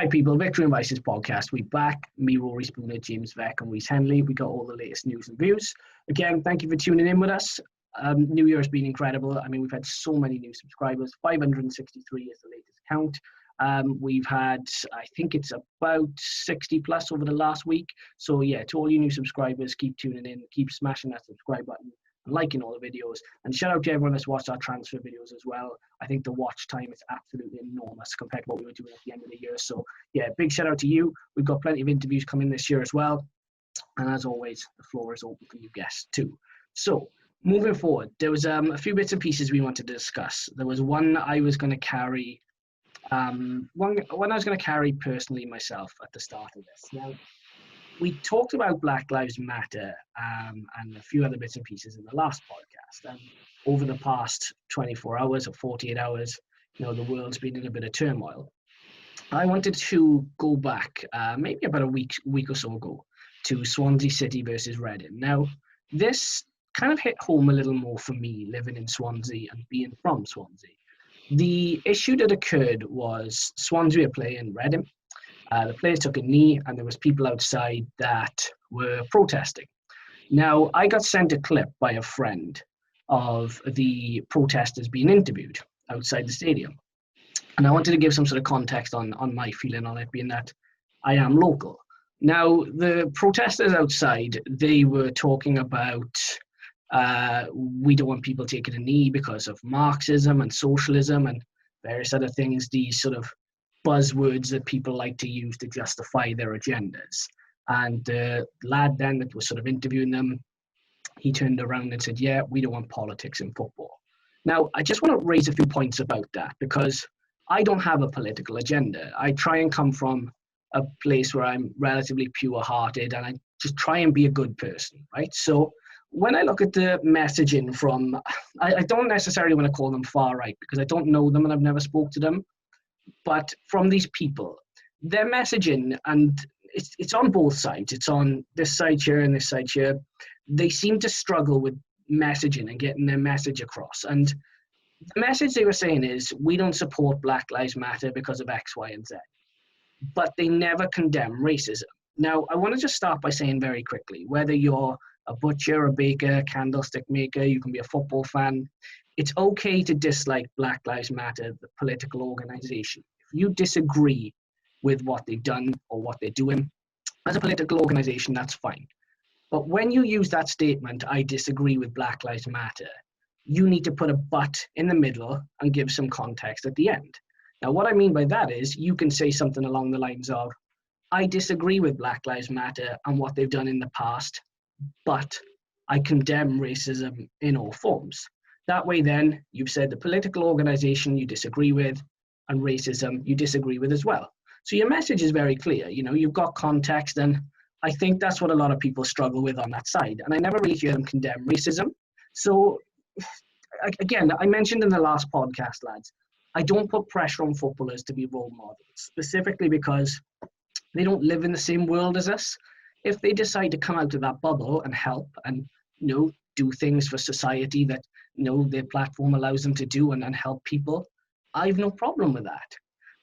Alright people, Victory and Vices podcast. We back, me, Rory Spooner, James Veck and Reese Henley. We got all the latest news and views. Again, thank you for tuning in with us. New Year has been incredible. I mean, we've had so many new subscribers. 563 is the latest count. We've had, I think it's about 60 plus over the last week. So yeah, to all you new subscribers, keep tuning in, keep smashing that subscribe button and liking all the videos. And shout out to everyone that's watched our transfer videos as well. I think the watch time is absolutely enormous compared to what we were doing at the end of the year. So yeah, big shout out to you. We've got plenty of interviews coming this year as well. And as always, the floor is open for you guests too. So moving forward, there was a few bits and pieces we wanted to discuss. There was one I was going to carry, one I was going to carry personally myself at the start of this. Now, we talked about Black Lives Matter and a few other bits and pieces in the last podcast. And over the past 24 hours or 48 hours, you know, the world's been in a bit of turmoil. I wanted to go back maybe about a week or so ago to Swansea City versus Reading. Now, this kind of hit home a little more for me, living in Swansea and being from Swansea. The issue that occurred was Swansea were playing Reading. The players took a knee and there was people outside that were protesting. Now, I got sent a clip by a friend of the protesters being interviewed outside the stadium. And I wanted to give some sort of context on my feeling on it, being that I am local. Now, the protesters outside, they were talking about we don't want people taking a knee because of Marxism and socialism and various other things, these sort of buzzwords that people like to use to justify their agendas. And the lad then that was sort of interviewing them, he turned around and said, yeah, we don't want politics in football. Now, I just want to raise a few points about that because I don't have a political agenda. I try and come from a place where I'm relatively pure-hearted and I just try and be a good person, right? So when I look at the messaging from, I don't necessarily want to call them far-right because I don't know them and I've never spoke to them, but from these people, their messaging, and it's on both sides. It's on this side here and this side here. They seem to struggle with messaging and getting their message across. And the message they were saying is, we don't support Black Lives Matter because of X, Y, and Z. But they never condemn racism. Now, I want to just start by saying very quickly, whether you're a butcher, a baker, candlestick maker, you can be a football fan, it's okay to dislike Black Lives Matter, the political organization. If you disagree with what they've done or what they're doing, as a political organization, that's fine. But when you use that statement, I disagree with Black Lives Matter, you need to put a but in the middle and give some context at the end. Now, what I mean by that is you can say something along the lines of, I disagree with Black Lives Matter and what they've done in the past, but I condemn racism in all forms. That way then, you've said the political organization you disagree with and racism you disagree with as well. So your message is very clear. You know, you've got context, and I think that's what a lot of people struggle with on that side. And I never really hear them condemn racism. So again, I mentioned in the last podcast, lads, I don't put pressure on footballers to be role models, specifically because they don't live in the same world as us. If they decide to come out of that bubble and help and, you know, do things for society that, you know, their platform allows them to do and help people, I have no problem with that.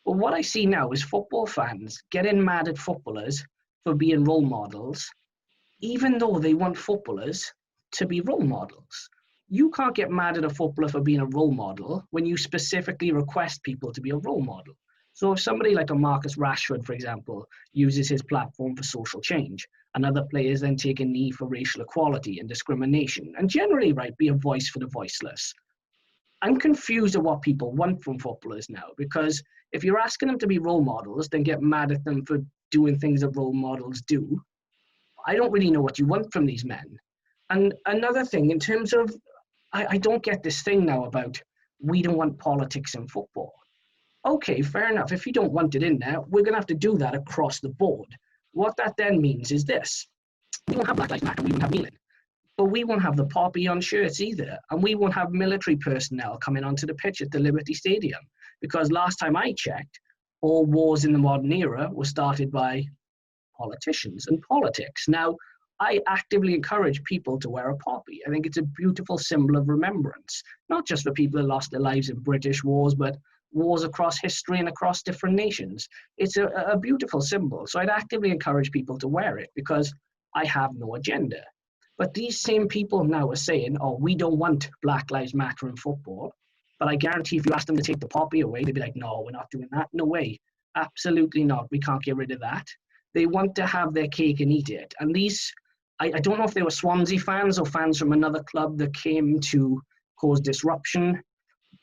But what I see now is football fans getting mad at footballers for being role models, even though they want footballers to be role models. You can't get mad at a footballer for being a role model when you specifically request people to be a role model. So if somebody like a Marcus Rashford, for example, uses his platform for social change, and other players then take a knee for racial equality and discrimination, and generally, right, be a voice for the voiceless. I'm confused at what people want from footballers now, because if you're asking them to be role models, then get mad at them for doing things that role models do. I don't really know what you want from these men. And another thing, in terms of, I don't get this thing now about, we don't want politics in football. Okay, fair enough. If you don't want it in there, we're going to have to do that across the board. What that then means is this. We won't have Black Lives Matter, we won't have kneeling. But we won't have the poppy on shirts either. And we won't have military personnel coming onto the pitch at the Liberty Stadium. Because last time I checked, all wars in the modern era were started by politicians and politics. Now, I actively encourage people to wear a poppy. I think it's a beautiful symbol of remembrance, not just for people who lost their lives in British wars, but wars across history and across different nations. It's a beautiful symbol. So I'd actively encourage people to wear it because I have no agenda. But these same people now are saying, oh, we don't want Black Lives Matter in football. But I guarantee if you ask them to take the poppy away, they'd be like, no, we're not doing that. No way. Absolutely not. We can't get rid of that. They want to have their cake and eat it. And these, I don't know if they were Swansea fans or fans from another club that came to cause disruption.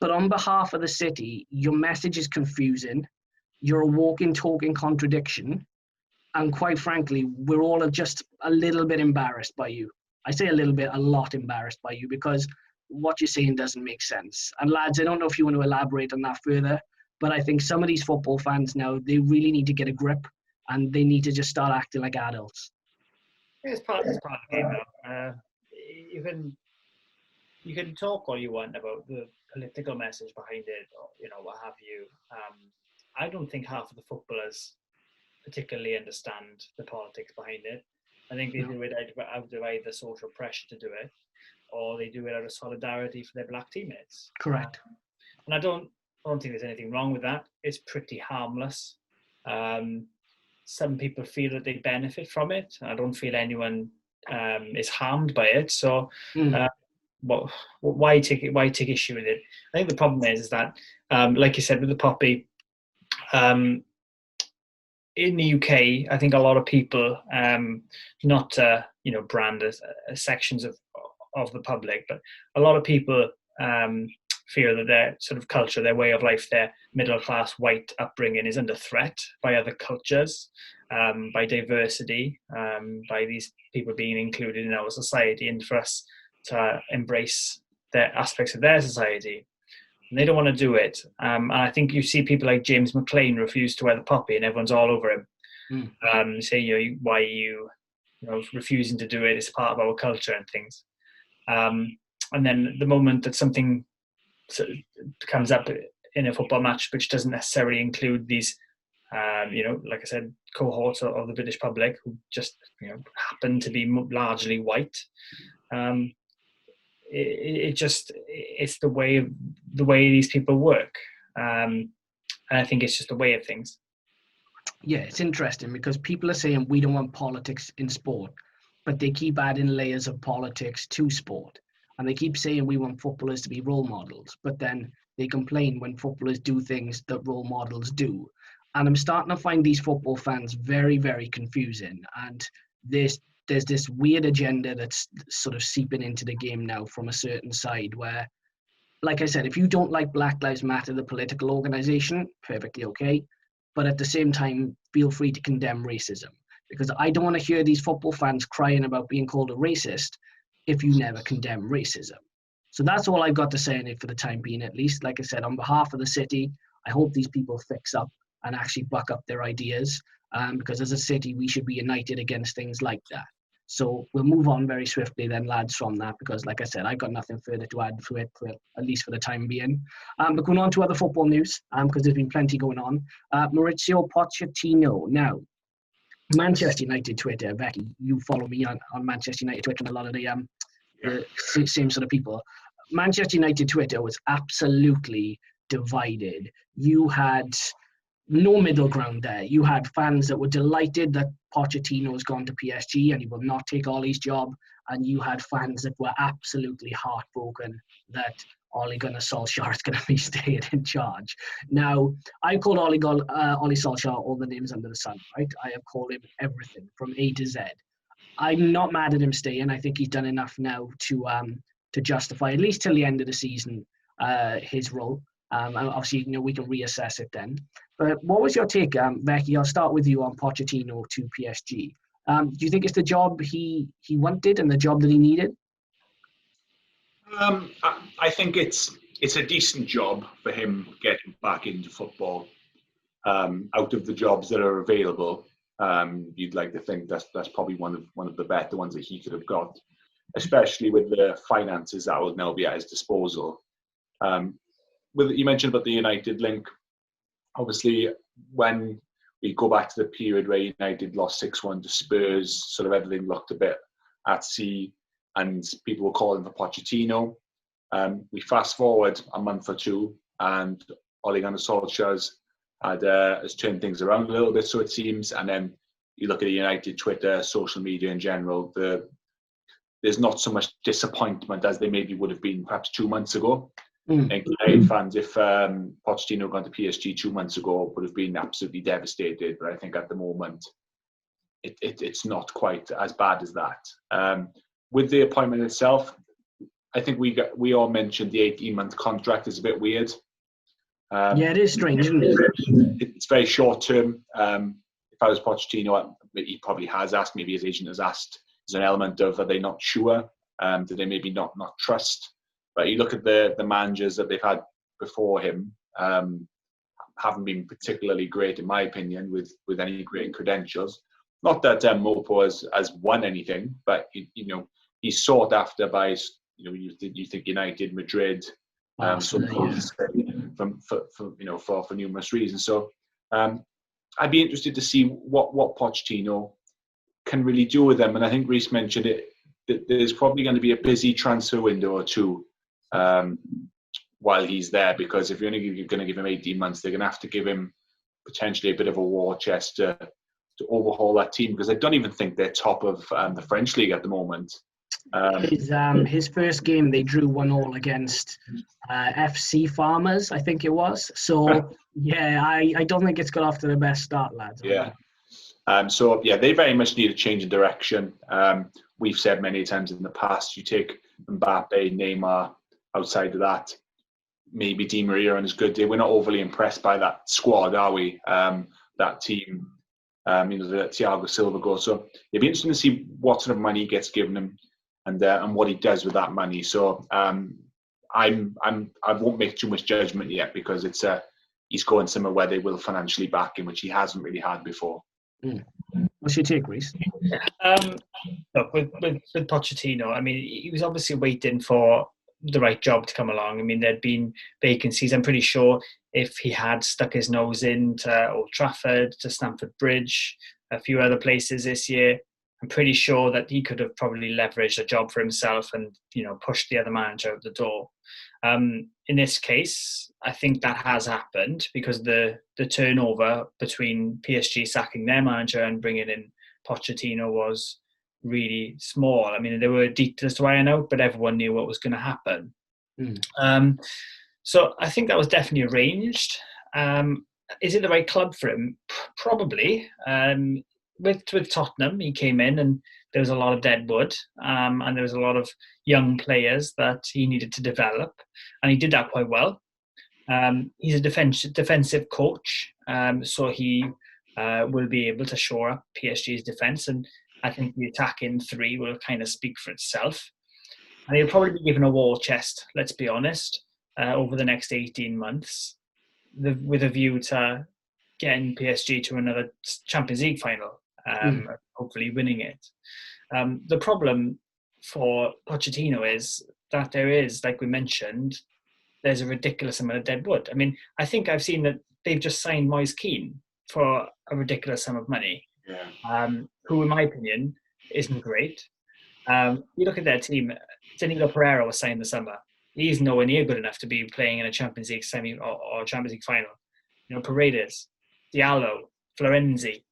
But on behalf of the city, your message is confusing. You're a walking, talking contradiction. And quite frankly, we're all just a little bit embarrassed by you. I say a little bit, a lot embarrassed by you because what you're saying doesn't make sense. And lads, I don't know if you want to elaborate on that further, but I think some of these football fans now, they really need to get a grip and they need to just start acting like adults. It's part of the game now. You can talk all you want about the political message behind it, or what have you. I don't think half of the footballers particularly understand the politics behind it. I think they do it out of either social pressure to do it, or they do it out of solidarity for their black teammates. Correct. And I don't think there's anything wrong with that. It's pretty harmless. Some people feel that they benefit from it. I don't feel anyone is harmed by it. So why take issue with it? I think the problem is that, like you said, with the poppy, in the UK, I think a lot of people, not brand as sections of the public, but a lot of people fear that their sort of culture, their way of life, their middle-class white upbringing is under threat by other cultures, by diversity, by these people being included in our society, and for us to embrace their aspects of their society. And they don't want to do it. And I think you see people like James McLean refuse to wear the poppy and everyone's all over him. Say, why are you refusing to do it? It's part of our culture and things. And then the moment that something comes up in a football match which doesn't necessarily include these, like I said, cohorts of the British public who just happen to be largely white, it's the way these people work, and I think it's just a way of things. Yeah, it's interesting because people are saying we don't want politics in sport, but they keep adding layers of politics to sport, and they keep saying we want footballers to be role models, but then they complain when footballers do things that role models do. And I'm starting to find these football fans very, very confusing, and there's this weird agenda that's sort of seeping into the game now from a certain side where, like I said, if you don't like Black Lives Matter, the political organization, perfectly okay. But at the same time, feel free to condemn racism, because I don't want to hear these football fans crying about being called a racist if you never condemn racism. So that's all I've got to say on it for the time being, at least. Like I said, on behalf of the city, I hope these people fix up and actually buck up their ideas, because as a city, we should be united against things like that. So we'll move on very swiftly then, lads, from that, because like I said, I've got nothing further to add to it, at least for the time being. But going on to other football news, because there's been plenty going on. Mauricio Pochettino. Now, Manchester United Twitter, Becky, you follow me on Manchester United Twitter and a lot of the same sort of people. Manchester United Twitter was absolutely divided. You had no middle ground there. You had fans that were delighted that Pochettino has gone to PSG and he will not take Ollie's job, and you had fans that were absolutely heartbroken that Ole Gunnar Solskjaer is going to be staying in charge. Now, I called Ole Solskjaer all the names under the sun, right? I have called him everything from A to Z. I'm not mad at him staying. I think he's done enough now to justify, at least till the end of the season, his role. And obviously, we can reassess it then. But what was your take, Becky? I'll start with you on Pochettino to PSG. Do you think it's the job he wanted and the job that he needed? I think it's a decent job for him getting back into football. Out of the jobs that are available, you'd like to think that's probably one of the better ones that he could have got, especially with the finances that will now be at his disposal. You mentioned about the United link. Obviously, when we go back to the period where United lost 6-1 to Spurs, sort of everything looked a bit at sea, and people were calling for Pochettino. We fast forward a month or two, and Ole Gunnar Solskjaer's has turned things around a little bit, so it seems. And then you look at United Twitter, social media in general, there's not so much disappointment as there maybe would have been perhaps 2 months ago. I think United fans, if Pochettino had gone to PSG 2 months ago, would have been absolutely devastated. But I think at the moment, it's not quite as bad as that. With the appointment itself, I think we all mentioned the 18-month contract is a bit weird. Yeah, it is strange, isn't it? It's very short term. If I was Pochettino, he probably has asked, maybe his agent has asked, there's an element of, are they not sure? Do they maybe not trust? But you look at the managers that they've had before him, haven't been particularly great, in my opinion, with any great credentials. Not that Mopo has won anything, but he's sought after by you think United, Madrid, for numerous reasons. So I'd be interested to see what Pochettino can really do with them. And I think Reece mentioned it, that there's probably going to be a busy transfer window or two while he's there, because if you're only going to give him 18 months, they're going to have to give him potentially a bit of a war chest to overhaul that team, because I don't even think they're top of the French league at the moment. His first game, they drew 1-1 against FC Farmers, I think it was. So, yeah, I don't think it's got off to the best start, lads. Yeah. So, yeah, they very much need a change in direction. We've said many times in the past, you take Mbappe, Neymar, outside of that, maybe Di Maria on his good day. We're not overly impressed by that squad, are we? That team, the Thiago Silva goal. So it'd be interesting to see what sort of money he gets given him and what he does with that money. So I won't make too much judgment yet, because he's going somewhere where they will financially back him, which he hasn't really had before. What's your take, Reece? Look, with Pochettino, I mean, he was obviously waiting for the right job to come along. I mean, there'd been vacancies. I'm pretty sure if he had stuck his nose into Old Trafford, to Stamford Bridge, a few other places this year, I'm pretty sure that he could have probably leveraged a job for himself and, pushed the other manager out the door. In this case, I think that has happened, because the turnover between PSG sacking their manager and bringing in Pochettino was really small. I mean, there were details to iron out, but everyone knew what was going to happen. So I think that was definitely arranged. Is it the right club for him? Probably. With Tottenham, he came in and there was a lot of dead wood, and there was a lot of young players that he needed to develop, and he did that quite well. He's a defensive coach, so he will be able to shore up PSG's defence, and I think the attacking three will kind of speak for itself. And he'll probably be given a war chest, let's be honest, over the next 18 months, with a view to getting PSG to another Champions League final, hopefully winning it. The problem for Pochettino is that there is, like we mentioned, there's a ridiculous amount of dead wood. I mean, I think I've seen that they've just signed Moise Kean for a ridiculous sum of money, who, in my opinion, isn't great. You look at their team, Danilo Pereira was signed this summer. He's nowhere near good enough to be playing in a Champions League semi or Champions League final. Paredes, Diallo, Florenzi.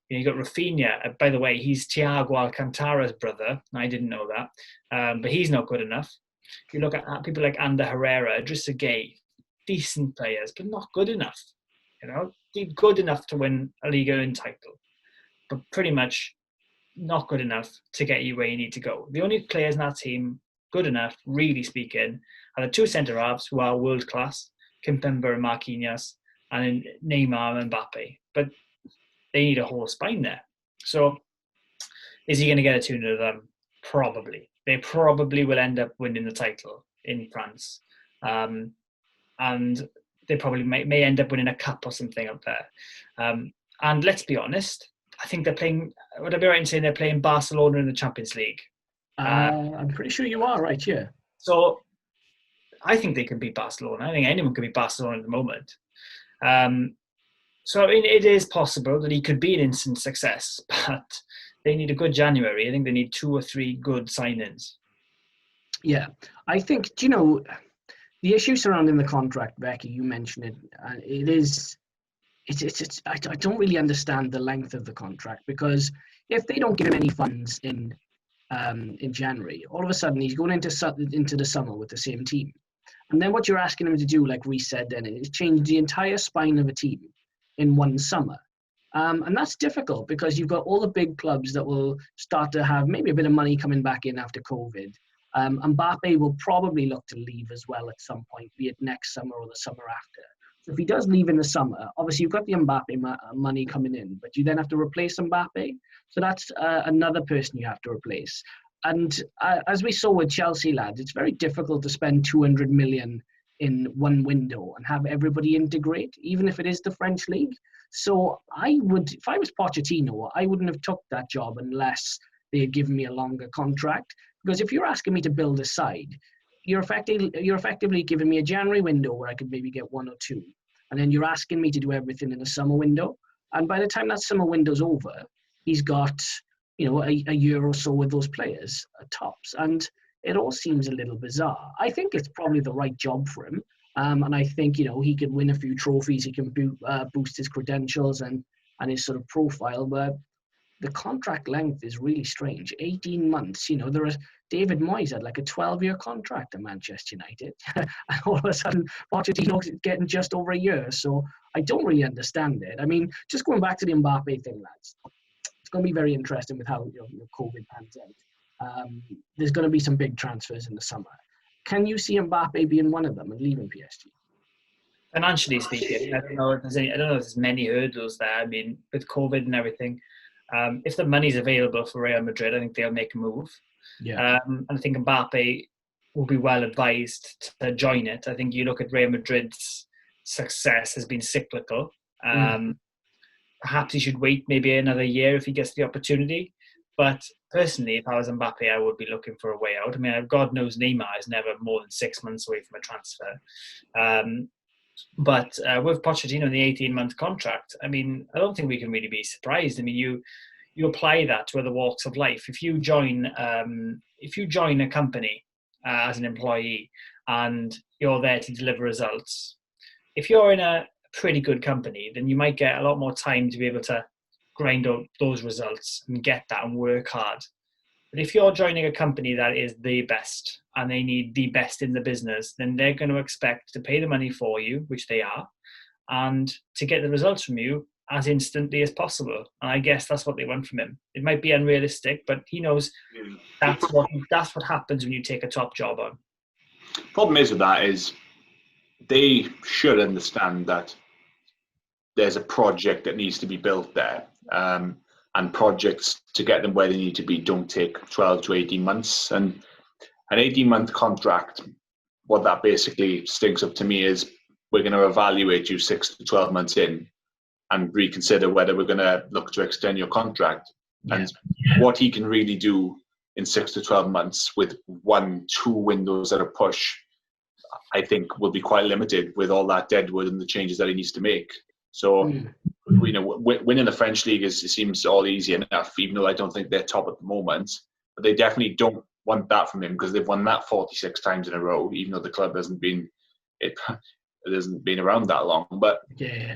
You got Rafinha. By the way, he's Thiago Alcantara's brother. I didn't know that, but he's not good enough. You look at people like Ander Herrera, Idrissa Gueye, decent players, but not good enough. Good enough to win a Liga title, but pretty much not good enough to get you where you need to go. The only players in that team good enough, really speaking, are the two centre-halves who are world-class, Kimpembe and Marquinhos, and Neymar and Mbappe. But they need a whole spine there. So is he going to get a tune out of them? Probably. They probably will end up winning the title in France. And they probably may end up winning a cup or something up there. And let's be honest, I think they're playing, would I be right in saying they're playing Barcelona in the Champions League? I'm pretty sure you are right, yeah. So I think they can beat Barcelona. I think anyone can beat Barcelona at the moment. So it is possible that he could be an instant success, but they need a good January. I think they need 2 or 3 good signings. Yeah, I think, the the issue surrounding the contract, Becky, you mentioned it, and I don't really understand the length of the contract, because if they don't give him any funds in January, all of a sudden he's going into the summer with the same team. And then what you're asking him to do, like Reece said then, is change the entire spine of a team in one summer. And that's difficult, because you've got all the big clubs that will start to have maybe a bit of money coming back in after COVID. Mbappe will probably look to leave as well at some point, be it next summer or the summer after. So if he does leave in the summer, obviously you've got the Mbappe money coming in, but you then have to replace Mbappe. So that's another person you have to replace. And as we saw with Chelsea, lads, it's very difficult to spend 200 million in one window and have everybody integrate, even if it is the French league. So if I was Pochettino, I wouldn't have took that job unless they had given me a longer contract. Because if you're asking me to build a side, you're effectively giving me a January window where I could maybe get one or two. And then you're asking me to do everything in a summer window. And by the time that summer window's over, he's got, a year or so with those players at tops. And it all seems a little bizarre. I think it's probably the right job for him. And I think, he could win a few trophies. He can boost his credentials and his sort of profile. But the contract length is really strange. 18 months, David Moyes had like a 12-year contract at Manchester United. And all of a sudden, Pochettino's getting just over a year. So I don't really understand it. I mean, just going back to the Mbappe thing, lads, it's going to be very interesting with how COVID pans out. There's going to be some big transfers in the summer. Can you see Mbappe being one of them and leaving PSG? Financially speaking, I don't know if there's many hurdles there. I mean, with COVID and everything, if the money's available for Real Madrid, I think they'll make a move. Yeah. And I think Mbappe will be well advised to join it. I think you look at Real Madrid's success has been cyclical. Perhaps he should wait maybe another year if he gets the opportunity. But personally, if I was Mbappe, I would be looking for a way out. I mean, God knows Neymar is never more than 6 months away from a transfer. But with Pochettino in the 18-month contract, I mean, I don't think we can really be surprised. I mean, you apply that to other walks of life. If you join a company as an employee and you're there to deliver results, if you're in a pretty good company, then you might get a lot more time to be able to grind out those results and get that and work hard. But if you're joining a company that is the best and they need the best in the business, then they're going to expect to pay the money for you, which they are, and to get the results from you as instantly as possible. And I guess that's what they want from him. It might be unrealistic, but he knows that's what happens when you take a top job on. Problem is with that is they should understand that there's a project that needs to be built there. And projects to get them where they need to be don't take 12 to 18 months. And an 18-month contract, what that basically stinks up to me is we're going to evaluate you 6 to 12 months in and reconsider whether we're going to look to extend your contract. Yeah. And what he can really do in 6 to 12 months with 1-2 windows at a push, I think will be quite limited with all that deadwood and the changes that he needs to make. So, winning the French league it seems all easy enough, even though I don't think they're top at the moment. But they definitely don't want that from him because they've won that 46 times in a row, even though the club hasn't been around that long. But I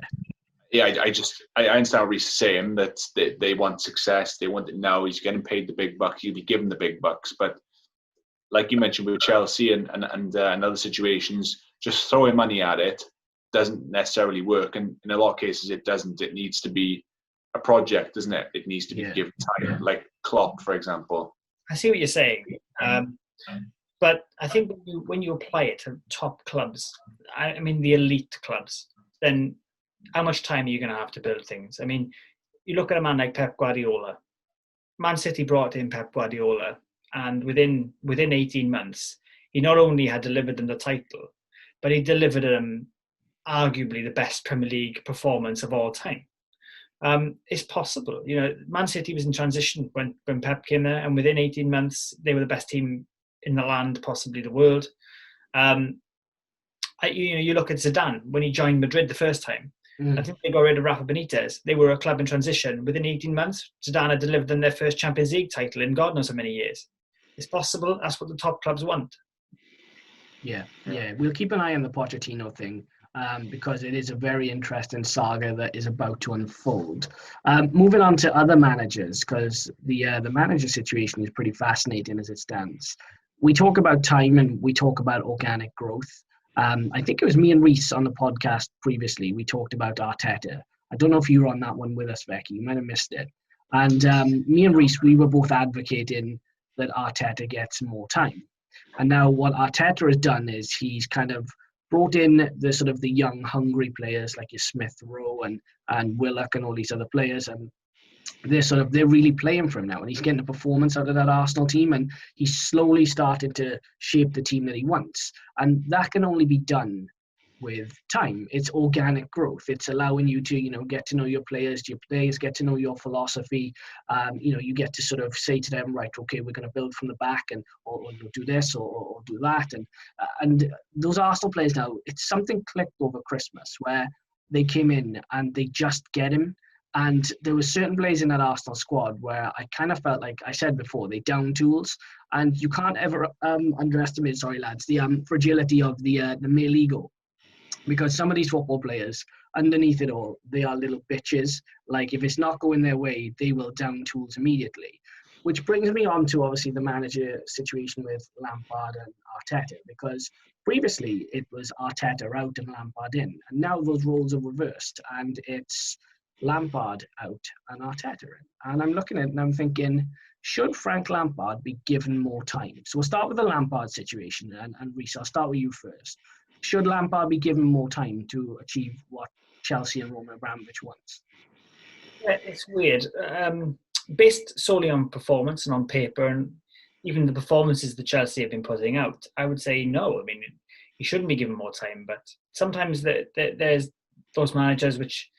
understand what Reece is saying, that they want success, they want it now. He's getting paid the big bucks, he'll be given the big bucks. But like you mentioned with Chelsea and other situations, just throwing money at it doesn't necessarily work, and in a lot of cases it doesn't. It needs to be a project, doesn't it? It needs to be given time, like Klopp, for example. I see what you're saying, but I think when you apply it to top clubs, I mean the elite clubs, then how much time are you going to have to build things? I mean, you look at a man like Pep Guardiola. Man City brought in Pep Guardiola, and within 18 months, he not only had delivered them the title, but he delivered them arguably the best Premier League performance of all time. It's possible. Man City was in transition when Pep came there, and within 18 months, they were the best team in the land, possibly the world. You look at Zidane when he joined Madrid the first time. I think they got rid of Rafa Benitez. They were a club in transition. Within 18 months, Zidane had delivered them their first Champions League title in God knows how many years. It's possible. That's what the top clubs want. Yeah. We'll keep an eye on the Pochettino thing because it is a very interesting saga that is about to unfold. Moving on to other managers, because the manager situation is pretty fascinating as it stands. We talk about time and we talk about organic growth. I think it was me and Reese on the podcast previously. We talked about Arteta. I don't know if you were on that one with us, Becky. You might have missed it. And me and Reese, we were both advocating that Arteta gets more time. And now what Arteta has done is he's kind of brought in the sort of the young, hungry players like your Smith Rowe and Willock and all these other players, and they're really playing for him now, and he's getting a performance out of that Arsenal team, and he's slowly started to shape the team that he wants, and that can only be done with time. It's organic growth. It's allowing you to, get to know your players get to know your philosophy. You get to sort of say to them, right, okay, we're going to build from the back and or do this or do that. And those Arsenal players now, it's something clicked over Christmas where they came in and they just get him. And there were certain players in that Arsenal squad where I kind of felt like I said before, they down tools, and you can't ever underestimate, the fragility of the male ego. Because some of these football players, underneath it all, they are little bitches. Like, if it's not going their way, they will down tools immediately. Which brings me on to, obviously, the manager situation with Lampard and Arteta. Because previously, it was Arteta out and Lampard in. And now those roles are reversed. And it's Lampard out and Arteta in. And I'm looking at it and I'm thinking, should Frank Lampard be given more time? So we'll start with the Lampard situation. And Reece, I'll start with you first. Should Lampard be given more time to achieve what Chelsea and Roman Abramovich wants? Yeah, it's weird. Based solely on performance and on paper, and even the performances that Chelsea have been putting out, I would say no. I mean, he shouldn't be given more time. But sometimes there's those managers which,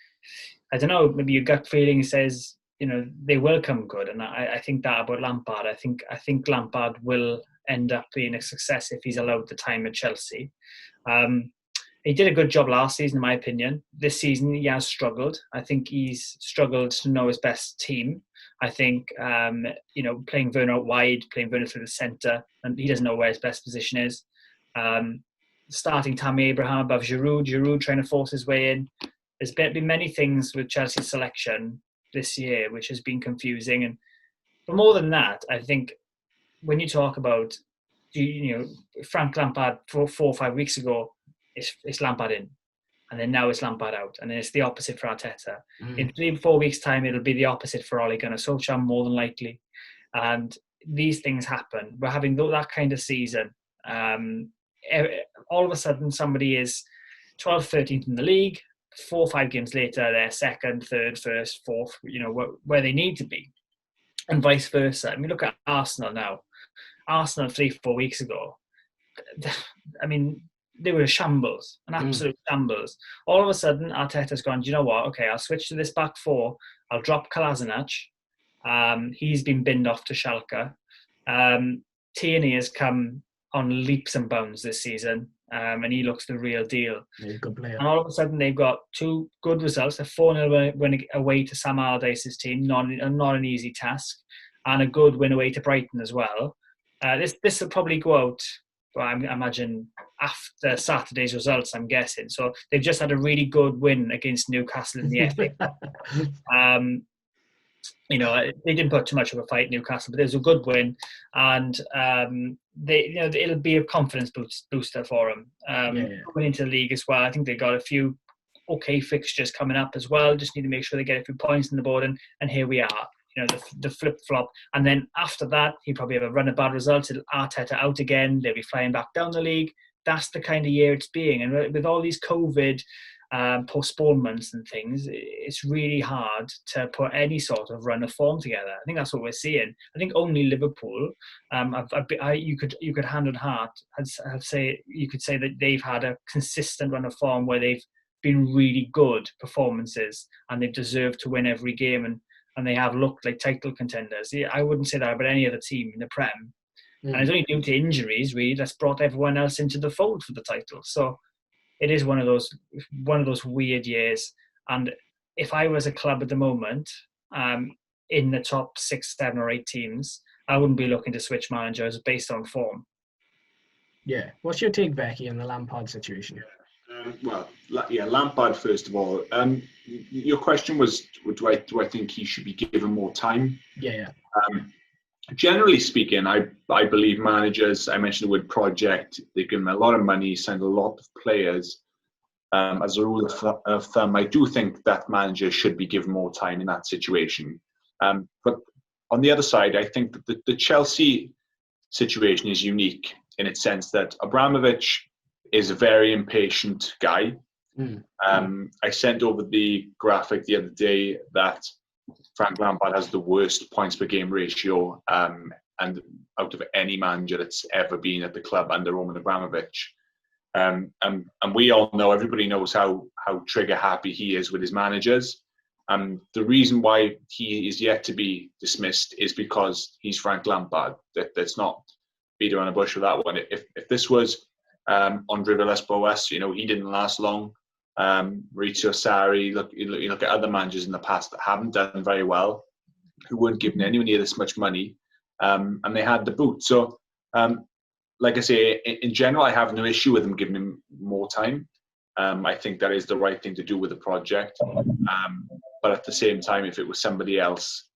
I don't know, maybe your gut feeling says, they will come good. And I think that about Lampard. I think Lampard will end up being a success if he's allowed the time at Chelsea. He did a good job last season, in my opinion. This season, he has struggled. I think he's struggled to know his best team. I think, playing Werner out wide, playing Werner through the centre, and he doesn't know where his best position is. Starting Tammy Abraham above Giroud trying to force his way in. There's been many things with Chelsea's selection this year which has been confusing. But more than that, I think when you talk about, Frank Lampard 4 or 5 weeks ago, it's Lampard in, and then now it's Lampard out, and then it's the opposite for Arteta. In 3 or 4 weeks' time, it'll be the opposite for Ole Gunnar Solskjaer, more than likely. And these things happen. We're having that kind of season. All of a sudden, somebody is 12th, 13th in the league. 4 or 5 games later, they're second, third, first, fourth, where they need to be. And vice versa. I mean, look at Arsenal now. Arsenal 3 or 4 weeks ago, I mean, they were a shambles, an absolute shambles. All of a sudden, Arteta's gone, do you know what? Okay, I'll switch to this back four. I'll drop Kolasinac. He's been binned off to Schalke. Tierney has come on leaps and bounds this season, and he looks the real deal. He's a good player. And all of a sudden, they've got 2 good results. A 4-0 win away to Sam Allardyce's team, not an easy task, and a good win away to Brighton as well. This will probably go out, well, I imagine, after Saturday's results, I'm guessing. So they've just had a really good win against Newcastle in the FA Cup. They didn't put too much of a fight, Newcastle, but it was a good win, and it'll be a confidence booster for them. Coming into the league as well, I think they got a few okay fixtures coming up as well. Just need to make sure they get a few points on the board, and here we are. The flip-flop. And then after that, he'll probably have a run of bad results. Arteta out again. They'll be flying back down the league. That's the kind of year it's being. And with all these COVID postponements and things, it's really hard to put any sort of run of form together. I think that's what we're seeing. I think only Liverpool, you could hand on heart, you could say that they've had a consistent run of form where they've been really good performances and they've deserved to win every game, and they have looked like title contenders. I wouldn't say that about any other team in the Prem. And it's only due to injuries, really, that's brought everyone else into the fold for the title. So it is one of those weird years. And if I was a club at the moment, in the top 6, 7 or 8 teams, I wouldn't be looking to switch managers based on form. Yeah. What's your take, Becky, on the Lampard situation? Lampard first of all. Your question was, do I think he should be given more time? Yeah. Generally speaking, I believe managers, I mentioned the word project, they've given them a lot of money, signed a lot of players. As a rule of thumb, I do think that managers should be given more time in that situation. But on the other side, I think that the Chelsea situation is unique in its sense that Abramovich is a very impatient guy. I sent over the graphic the other day that Frank Lampard has the worst points per game ratio and out of any manager that's ever been at the club under Roman Abramovich. And we all know, everybody knows how trigger happy he is with his managers. The reason why he is yet to be dismissed is because he's Frank Lampard. That's not beat around the bush with that one. If this was Andre Villas-Boas, he didn't last long. Mauricio Sarri, you look at other managers in the past that haven't done very well, who weren't given anywhere near this much money, and they had the boot. So, like I say, in general, I have no issue with them giving him more time. I think that is the right thing to do with the project. But at the same time, if it was somebody else,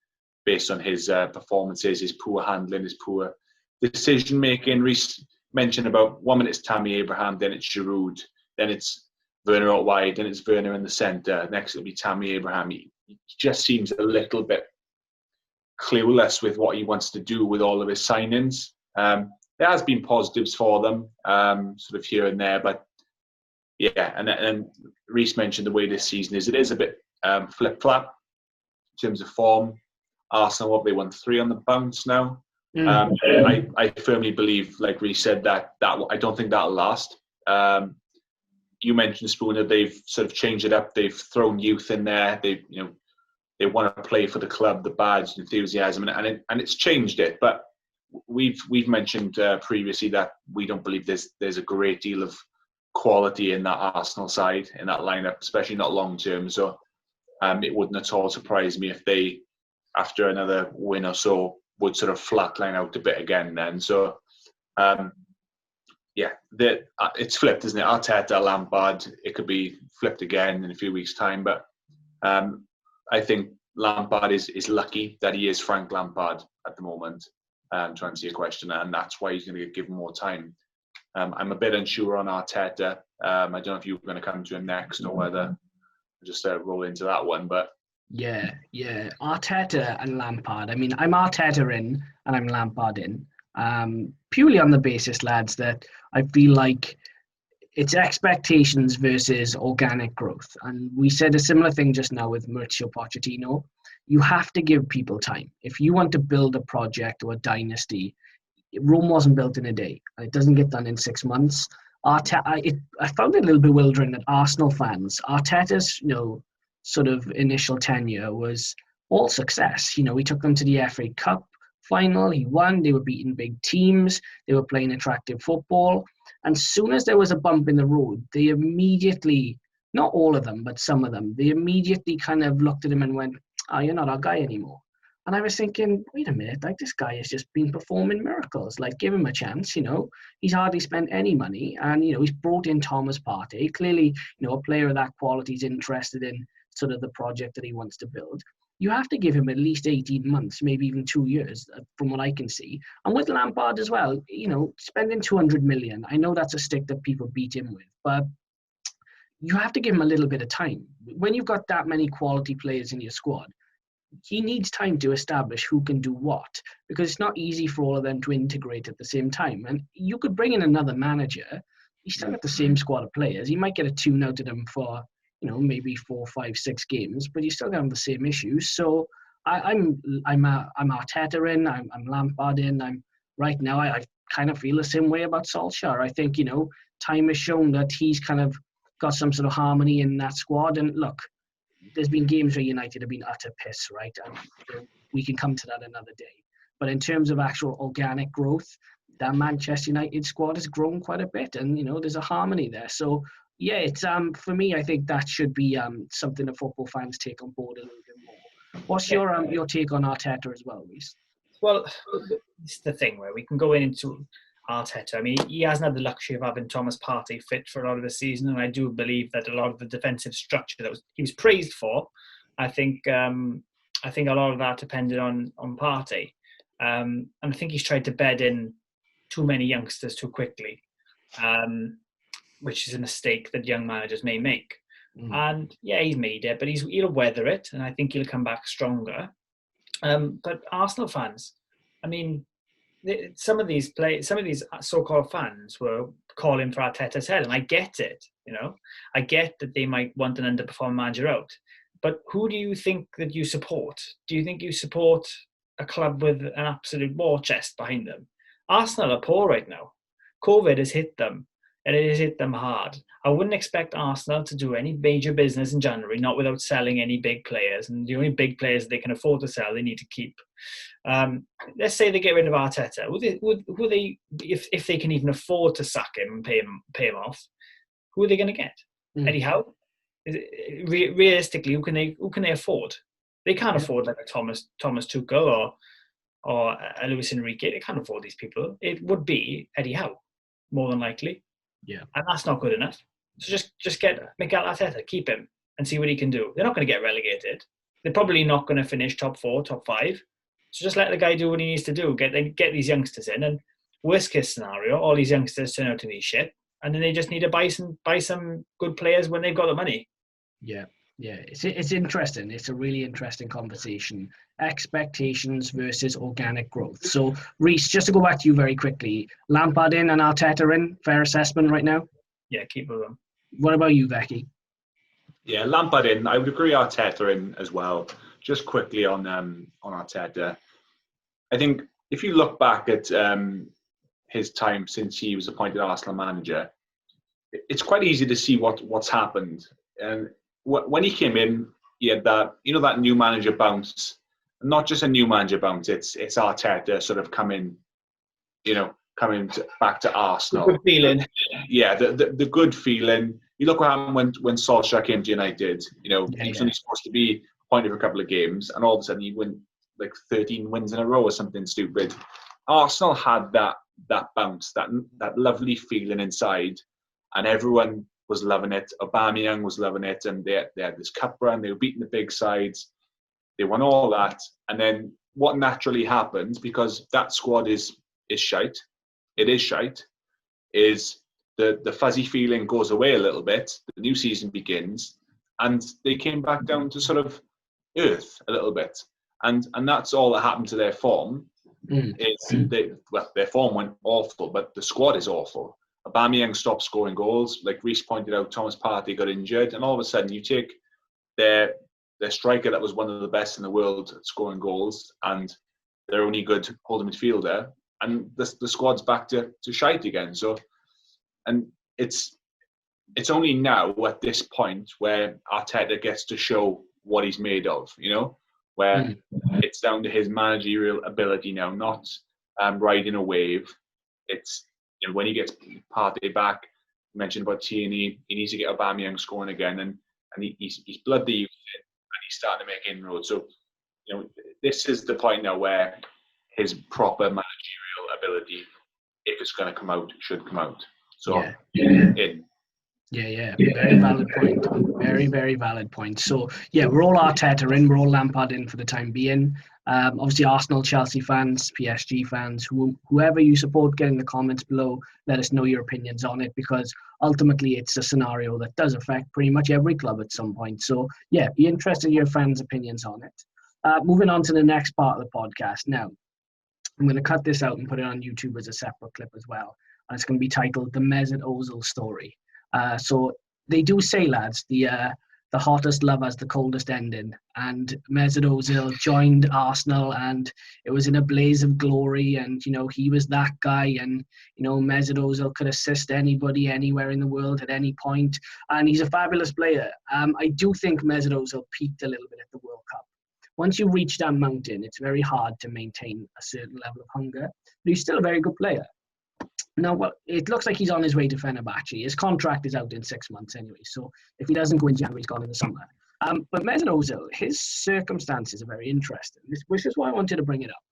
based on his performances, his poor handling, his poor decision making, Reece mentioned about 1 minute it's Tammy Abraham, then it's Giroud, then it's Werner out wide, then it's Werner in the centre. Next it'll be Tammy Abraham. He just seems a little bit clueless with what he wants to do with all of his signings. There has been positives for them, sort of here and there, but yeah. And Reece mentioned the way this season is. It is a bit flip-flop in terms of form. Arsenal, they won 3 on the bounce now. I firmly believe, like Reece said, that I don't think that'll last. You mentioned, Spooner, they've sort of changed it up. They've thrown youth in there. They want to play for the club, the badge, enthusiasm, and it's changed it. But we've mentioned previously that we don't believe there's a great deal of quality in that Arsenal side, in that lineup, especially not long term. So it wouldn't at all surprise me if they, after another win or so, would sort of flatline out a bit again then. So, it's flipped, isn't it? Arteta, Lampard, it could be flipped again in a few weeks' time. But I think Lampard is lucky that he is Frank Lampard at the moment, to answer your question, and that's why he's going to get given more time. I'm a bit unsure on Arteta. I don't know if you're going to come to him next or whether just roll into that one, but Yeah. Arteta and Lampard. I mean, I'm Arteta in and I'm Lampard in. Purely on the basis, lads, that I feel like it's expectations versus organic growth. And we said a similar thing just now with Mauricio Pochettino. You have to give people time. If you want to build a project or a dynasty, Rome wasn't built in a day. It doesn't get done in 6 months. I found it a little bewildering that Arsenal fans, Arteta's, sort of initial tenure was all success. He took them to the FA Cup final. He won. They were beating big teams. They were playing attractive football. And soon as there was a bump in the road, they immediately, not all of them, but some of them, they immediately kind of looked at him and went, "Oh, you're not our guy anymore." And I was thinking, wait a minute, like this guy has just been performing miracles. Like, give him a chance, He's hardly spent any money. And, he's brought in Thomas Partey. Clearly, a player of that quality is interested in sort of the project that he wants to build. You have to give him at least 18 months, maybe even 2 years, from what I can see. And with Lampard as well, spending 200 million, I know that's a stick that people beat him with, but you have to give him a little bit of time. When you've got that many quality players in your squad, he needs time to establish who can do what, because it's not easy for all of them to integrate at the same time. And you could bring in another manager, he's still got the same squad of players. He might get a tune out of them for, maybe 4, 5, 6 games, but you still got the same issues. So I'm Arteta in, I'm Lampard in. Right now I kind of feel the same way about Solskjaer. I think time has shown that he's kind of got some sort of harmony in that squad. And look, there's been games where United have been utter piss, right? And we can come to that another day. But in terms of actual organic growth, that Manchester United squad has grown quite a bit, and there's a harmony there. So yeah, it's for me, I think that should be something that football fans take on board a little bit more. What's your take on Arteta as well, Reece? Well, it's the thing where we can go into Arteta. I mean, he hasn't had the luxury of having Thomas Partey fit for a lot of the season, and I do believe that a lot of the defensive structure that he was praised for, I think a lot of that depended on Partey, and I think he's tried to bed in too many youngsters too quickly, which is a mistake that young managers may make. And yeah, he's made it, but he'll weather it, and I think he'll come back stronger. But Arsenal fans, I mean, some of these so-called fans were calling for Arteta's head, and I get it. I get that they might want an underperforming manager out, but who do you think that you support? Do you think you support a club with an absolute war chest behind them? Arsenal are poor right now. COVID has hit them, and it has hit them hard. I wouldn't expect Arsenal to do any major business in January, not without selling any big players. And the only big players they can afford to sell, they need to keep. Let's say they get rid of Arteta. Who they, if they can even afford to sack him and pay him off, who are they going to get? Eddie Howe? Realistically, who can they afford? They can't afford like a Thomas Tuchel or a Luis Enrique. They can't afford these people. It would be Eddie Howe, more than likely. Yeah, and that's not good enough. So just get Mikel Arteta, keep him, and see what he can do. They're not going to get relegated. They're probably not going to finish top 4, top 5. So just let the guy do what he needs to do. Get these youngsters in, and worst case scenario, all these youngsters turn out to be shit, and then they just need to buy some good players when they've got the money. Yeah, it's interesting. It's a really interesting conversation. Expectations versus organic growth. So, Reece, just to go back to you very quickly, Lampard in and Arteta in. Fair assessment right now? Yeah, keep it on. What about you, Becky? Yeah, Lampard in. I would agree Arteta in as well. Just quickly on Arteta. I think if you look back at his time since he was appointed Arsenal manager, it's quite easy to see what's happened. And when he came in, he had that new manager bounce. Not just a new manager bounce. It's Arteta sort of coming back to Arsenal. Good feeling. Yeah, the good feeling. You look what happened when Solskjaer came to United. He was only supposed to be appointed for a couple of games, and all of a sudden he win like 13 wins in a row or something stupid. Arsenal had that bounce, that lovely feeling inside, and everyone was loving it. Aubameyang was loving it, and they had this cup run. They were beating the big sides. They won all that, and then what naturally happens, because that squad is shite. It is shite. Is the fuzzy feeling goes away a little bit. The new season begins, and they came back down to sort of earth a little bit, and that's all that happened to their form. Their form went awful, but the squad is awful. Aubameyang stopped scoring goals. Like Reece pointed out, Thomas Partey got injured, and all of a sudden you take their striker that was one of the best in the world at scoring goals, and their only good holding midfielder, and the squad's back to shite again. So, and it's only now at this point where Arteta gets to show what he's made of, where it's down to his managerial ability now, not riding a wave. It's when he gets Partey back, you mentioned about Tierney, he needs to get Aubameyang scoring again, and he's blood the youth in, and he's starting to make inroads. So, this is the point now where his proper managerial ability, if it's going to come out, should come out. So, in. Yeah. Very valid point. Very, very valid point. So, yeah, we're all Arteta in. We're all Lampard in for the time being. Obviously, Arsenal, Chelsea fans, PSG fans, whoever you support, get in the comments below. Let us know your opinions on it, because ultimately it's a scenario that does affect pretty much every club at some point. So, yeah, be interested in your fans' opinions on it. Moving on to the next part of the podcast. Now, I'm going to cut this out and put it on YouTube as a separate clip as well. And it's going to be titled The Mesut Ozil Story. So they do say, lads, the hottest love has the coldest ending, and Mesut Ozil joined Arsenal, and it was in a blaze of glory, and he was that guy, and Mesut Ozil could assist anybody anywhere in the world at any point, and he's a fabulous player. I do think Mesut Ozil peaked a little bit at the World Cup. Once you reach that mountain, it's very hard to maintain a certain level of hunger, but he's still a very good player. Now, it looks like he's on his way to Fenerbahce. His contract is out in 6 months anyway, so if he doesn't go in January, he's gone in the summer. But Mesut Ozil, his circumstances are very interesting, which is why I wanted to bring it up.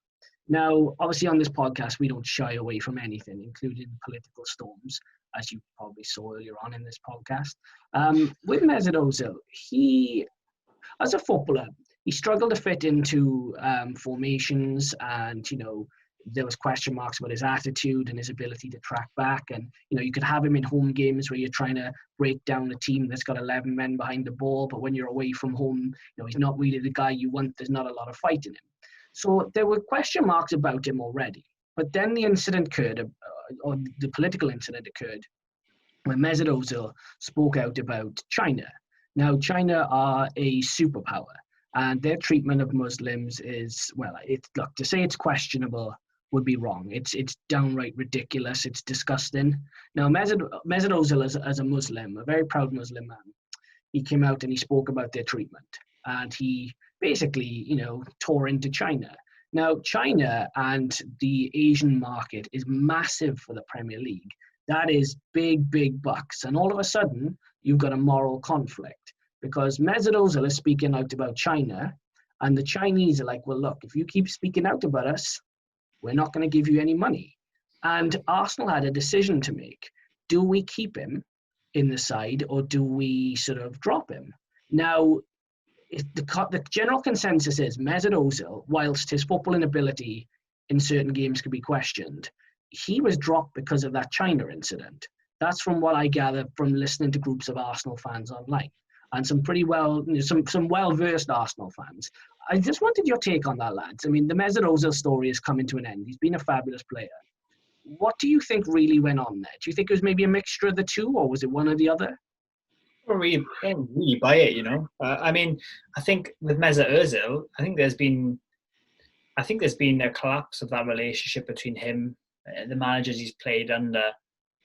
Now, obviously on this podcast, we don't shy away from anything, including political storms, as you probably saw earlier on in this podcast. With Mesut Ozil, he, as a footballer, he struggled to fit into formations, and, you know, there was question marks about his attitude and his ability to track back. And, you know, you could have him in home games where you're trying to break down a team that's got 11 men behind the ball, but when you're away from home, you know, he's not really the guy you want. There's not a lot of fight in him. So there were question marks about him already. But then the incident occurred, or the political incident occurred, when Mesut Ozil spoke out about China. Now, China are a superpower, and their treatment of Muslims is, well, look, to say it's questionable would be wrong. It's downright ridiculous. It's disgusting. Now, Mesut Ozil, as a Muslim, a very proud Muslim man, he came out and he spoke about their treatment, and he basically, you know, tore into China. Now, China and the Asian market is massive for the Premier League. That is big, big bucks. And all of a sudden, you've got a moral conflict, because Mesut Ozil is speaking out about China, and the Chinese are like, well, look, if you keep speaking out about us, we're not going to give you any money. And Arsenal had a decision to make. Do we keep him in the side, or do we sort of drop him? Now, the general consensus is Mesut Ozil, whilst his footballing ability in certain games could be questioned, he was dropped because of that China incident. That's from what I gather from listening to groups of Arsenal fans online, and some pretty some well-versed Arsenal fans. I just wanted your take on that, lads. I mean, the Mesut Ozil story is coming to an end. He's been a fabulous player. What do you think really went on there? Do you think it was maybe a mixture of the two, or was it one or the other? I don't really buy it, you know. I mean, I think with Mesut Ozil, I think there's been a collapse of that relationship between him, the managers he's played under,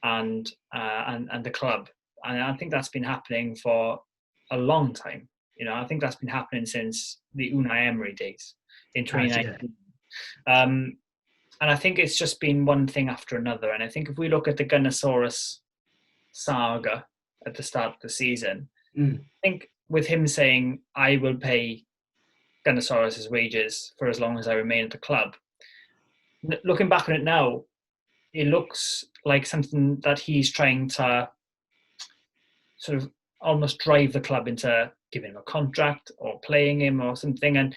and the club. And I think that's been happening for a long time. You know, I think that's been happening since the Unai Emery days in 2019. And I think it's just been one thing after another. And I think if we look at the Gunnosaurus saga at the start of the season, I think with him saying, I will pay Gunnosaurus' wages for as long as I remain at the club, looking back on it now, it looks like something that he's trying to sort of almost drive the club into giving him a contract or playing him or something. And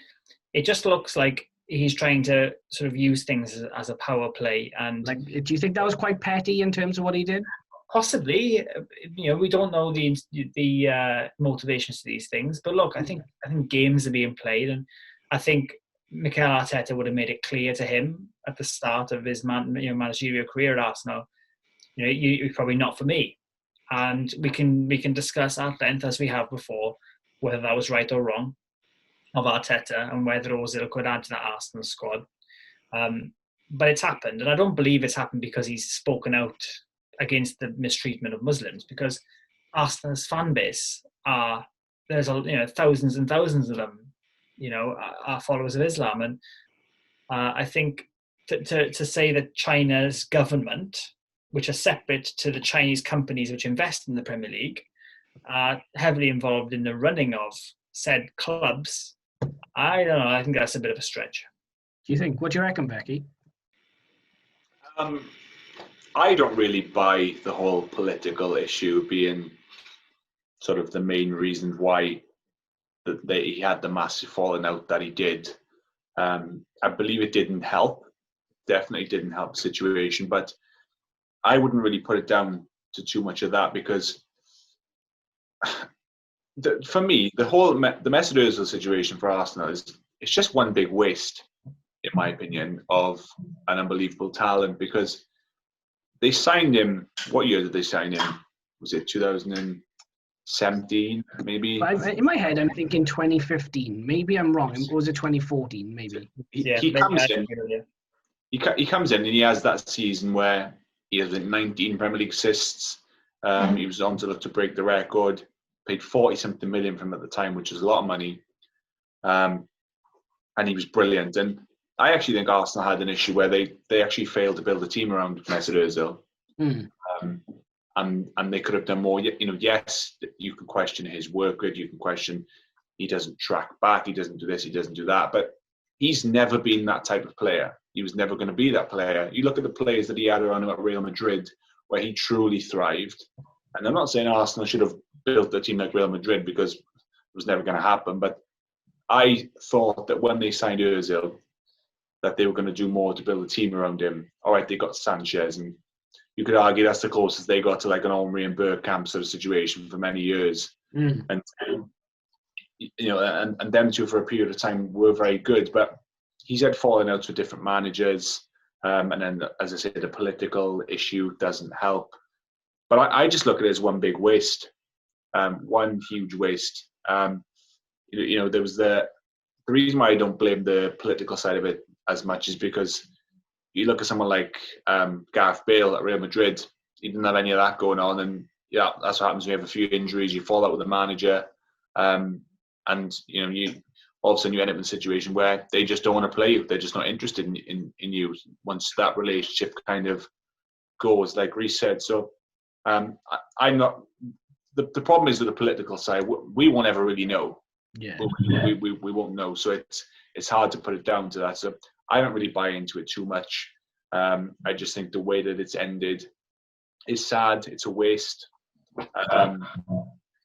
it just looks like he's trying to sort of use things as a power play. And like, do you think that was quite petty in terms of what he did? Possibly. You know, we don't know the motivations to these things. But look, I think games are being played, and I think Mikel Arteta would have made it clear to him at the start of his managerial career at Arsenal, you know, you're probably not for me. And we can discuss at length, as we have before, whether that was right or wrong of Arteta and whether Ozil could add to that Arsenal squad. But it's happened, and I don't believe it's happened because he's spoken out against the mistreatment of Muslims, because Arsenal's fan base there's thousands and thousands of them, you know, are followers of Islam. And I think to say that China's government, which are separate to the Chinese companies which invest in the Premier League, are heavily involved in the running of said clubs, I don't know. I think that's a bit of a stretch. Do you think? What do you reckon, Becky? I don't really buy the whole political issue being sort of the main reason why that he had the massive falling out that he did. I believe it didn't help. Definitely didn't help the situation, but I wouldn't really put it down to too much of that, because for me, the Mesut Ozil situation for Arsenal it's just one big waste, in my opinion, of an unbelievable talent, because they signed him. What year did they sign him? Was it 2017, maybe? In my head, I'm thinking 2015. Maybe I'm wrong. Or was it 2014, maybe? He comes in. He comes in and he has that season where he has 19 Premier League assists. He was on to look to break the record. Paid 40-something million from him at the time, which was a lot of money. And he was brilliant. And I actually think Arsenal had an issue where they actually failed to build a team around Mesut Ozil. And they could have done more. You know, yes, you can question his work rate. You can question he doesn't track back. He doesn't do this. He doesn't do that. But he's never been that type of player. he was never going to be that player. You look at the players that he had around him at Real Madrid, where he truly thrived. And I'm not saying Arsenal should have built a team like Real Madrid, because it was never going to happen. But I thought that when they signed Ozil, that they were going to do more to build a team around him. All right, they got Sanchez, and you could argue that's the closest they got to like an Henry and Bergkamp sort of situation for many years. And you know, and them two for a period of time were very good, but he's had falling outs with different managers, and then, as I said, the political issue doesn't help. But I just look at it as one big waste, one huge waste. You know, there was the reason why I don't blame the political side of it as much is because you look at someone like Gareth Bale at Real Madrid. He didn't have any of that going on, and yeah, that's what happens when you have a few injuries. You fall out with the manager, and you know, all of a sudden you end up in a situation where they just don't want to play you. They're just not interested in you once that relationship kind of goes, like Reece said. So I'm not. The problem is with the political side. We won't ever really know. Yeah. We won't know. So it's hard to put it down to that. So I don't really buy into it too much. I just think the way that it's ended is sad. It's a waste.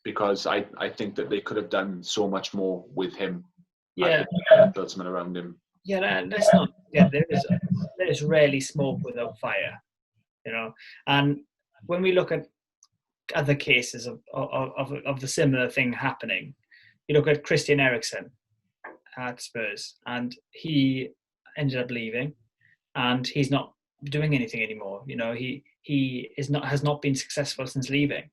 Because I think that they could have done so much more with him. Yeah. Built something around him. Yeah, let's not. Yeah, there is rarely smoke without fire, you know. And when we look at other cases of the similar thing happening, you look at Christian Eriksen at Spurs, and he ended up leaving, and he's not doing anything anymore. You know, he has not been successful since leaving.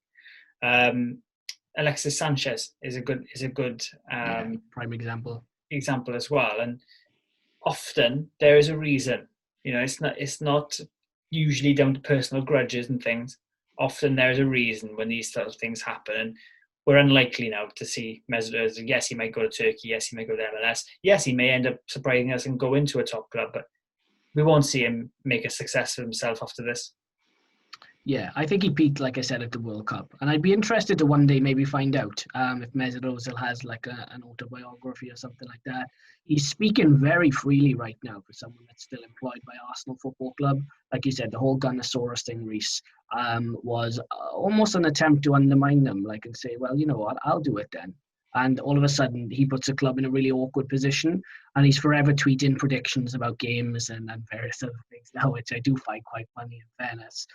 Alexis Sanchez is a good prime example as well. And often there is a reason. You know, it's not usually down to personal grudges and things. Often there is a reason when these sort of things happen. And we're unlikely now to see Mesut Ozil. Yes, he might go to Turkey. Yes, he might go to MLS. Yes, he may end up surprising us and go into a top club. But we won't see him make a success of himself after this. Yeah, I think he peaked, like I said, at the World Cup. And I'd be interested to one day maybe find out if Mesut Ozil has like an autobiography or something like that. He's speaking very freely right now for someone that's still employed by Arsenal Football Club. Like you said, the whole Gunnosaurus thing, Reece, was almost an attempt to undermine them, like, and say, well, you know what, I'll do it then. And all of a sudden, he puts the club in a really awkward position, and he's forever tweeting predictions about games and various other things now, which I do find quite funny, in fairness.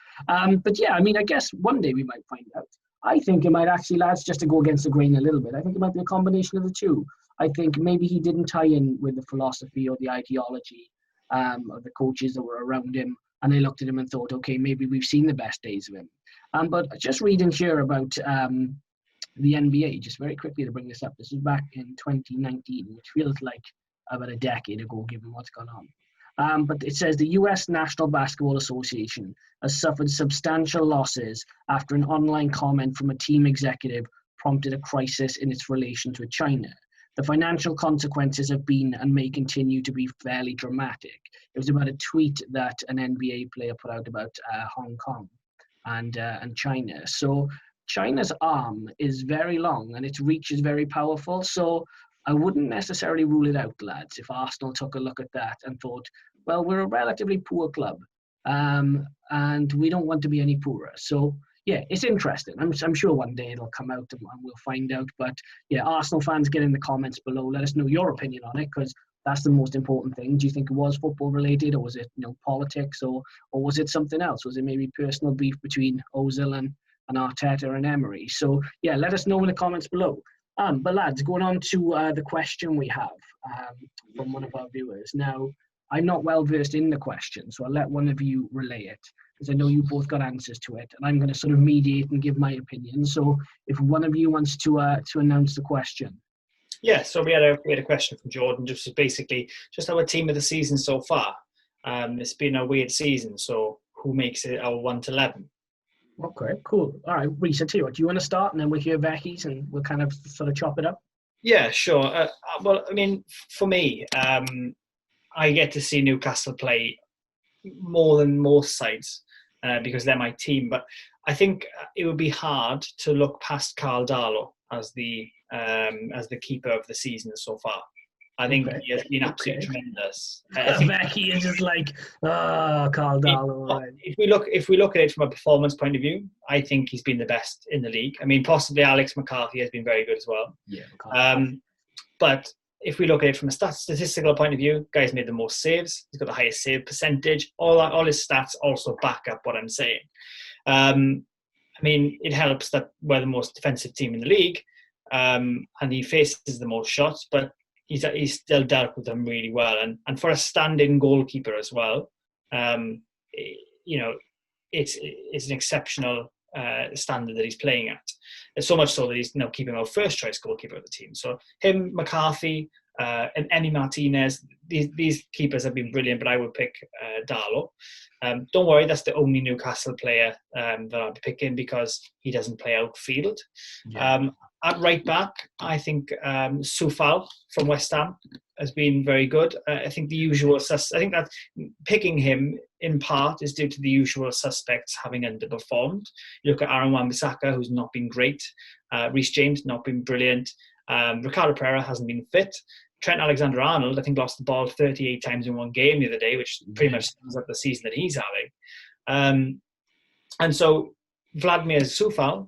But yeah, I mean, I guess one day we might find out. I think it might actually, lads, just to go against the grain a little bit, I think it might be a combination of the two. I think maybe he didn't tie in with the philosophy or the ideology of the coaches that were around him, and they looked at him and thought, okay, maybe we've seen the best days of him. But just reading here about the NBA, just very quickly to bring this up. This was back in 2019, which feels like about a decade ago, given what's gone on. But it says the U.S. National Basketball Association has suffered substantial losses after an online comment from a team executive prompted a crisis in its relations with China. The financial consequences have been and may continue to be fairly dramatic. It was about a tweet that an NBA player put out about Hong Kong and China. So China's arm is very long and its reach is very powerful. So I wouldn't necessarily rule it out, lads, if Arsenal took a look at that and thought, well, we're a relatively poor club and we don't want to be any poorer. So yeah, it's interesting. I'm sure one day it'll come out and we'll find out. But yeah, Arsenal fans, get in the comments below. Let us know your opinion on it, because that's the most important thing. Do you think it was football related, or was it, you know, politics, or was it something else? Was it maybe personal beef between Ozil and Arteta and Emery? So yeah, let us know in the comments below. But lads, going on to the question we have from one of our viewers. Now, I'm not well versed in the question, so I'll let one of you relay it, because I know you both got answers to it, and I'm going to sort of mediate and give my opinion. So if one of you wants to announce the question. Yeah, so we had a question from Jordan, just basically just our team of the season so far. It's been a weird season, so who makes it our 1 to 11? Okay, cool. All right, Reece, I tell you what, do you want to start, and then we'll hear Becky's, and we'll kind of sort of chop it up? Yeah, sure. Well, I mean, for me, I get to see Newcastle play more than most sides because they're my team. But I think it would be hard to look past Carl Darlow as the keeper of the season so far. I think he has been absolutely tremendous. Becky is just like, Carl Darlow. Right. If we look at it from a performance point of view, I think he's been the best in the league. I mean, possibly Alex McCarthy has been very good as well. Yeah. But if we look at it from a statistical point of view, guy's made the most saves. He's got the highest save percentage. All his stats also back up what I'm saying. I mean, it helps that we're the most defensive team in the league, and he faces the most shots, but he's still dealt with them really well. And for a stand-in goalkeeper as well, it's an exceptional standard that he's playing at. It's so much so that he's now keeping our first-choice goalkeeper of the team. So him, McCarthy, and Emi Martinez, these keepers have been brilliant, but I would pick Darlow. Don't worry, that's the only Newcastle player that I'll be picking because he doesn't play outfield. Yeah. At right back, I think Soufal from West Ham has been very good. I think that picking him in part is due to the usual suspects having underperformed. You look at Aaron Wan-Bissaka, who's not been great. Reece James, not been brilliant. Ricardo Pereira hasn't been fit. Trent Alexander-Arnold, I think, lost the ball 38 times in one game the other day, which pretty much sums up the season that he's having. And so Vladimir Soufal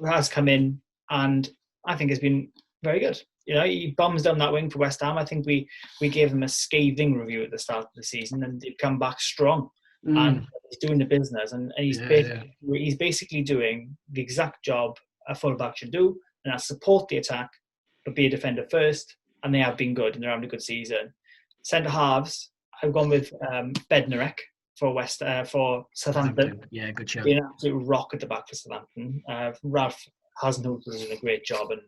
has come in and I think has been very good. You know, he bombs down that wing for West Ham. I think we gave him a scathing review at the start of the season, and they've come back strong. And he's doing the business, and he's basically doing the exact job a fullback should do, and that's support the attack, but be a defender first. And they have been good, and they're having a good season. Centre halves, I've gone with Bednarek for Southampton. Yeah, good show. Being an absolute rock at the back for Southampton. Ralph Hasenhüttl has done a great job, and